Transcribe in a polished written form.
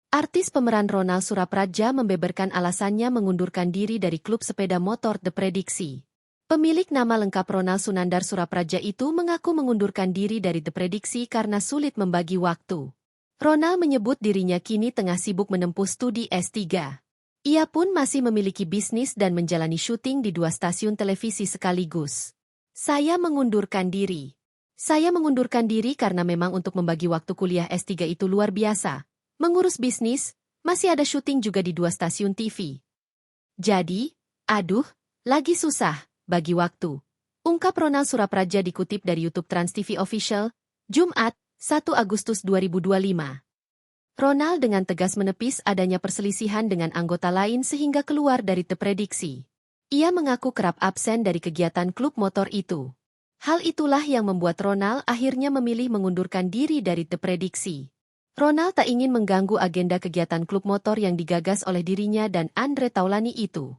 Artis pemeran Ronal Surapradja membeberkan alasannya mengundurkan diri dari klub sepeda motor The Prediksi. Pemilik nama lengkap Ronal Sunandar Surapradja itu mengaku mengundurkan diri dari The Prediksi karena sulit membagi waktu. Ronal menyebut dirinya kini tengah sibuk menempuh studi S3. Ia pun masih memiliki bisnis dan menjalani syuting di 2 stasiun televisi sekaligus. Saya mengundurkan diri. Saya mengundurkan diri karena memang untuk membagi waktu kuliah S3 itu luar biasa. Mengurus bisnis, masih ada syuting juga di 2 stasiun TV. Jadi, lagi susah, bagi waktu. Ungkap Ronal Surapradja dikutip dari YouTube Trans TV Official, Jumat, 1 Agustus 2025. Ronal dengan tegas menepis adanya perselisihan dengan anggota lain sehingga keluar dari The Prediksi. Ia mengaku kerap absen dari kegiatan klub motor itu. Hal itulah yang membuat Ronal akhirnya memilih mengundurkan diri dari The Prediksi. Ronal tak ingin mengganggu agenda kegiatan klub motor yang digagas oleh dirinya dan Andre Taulani itu.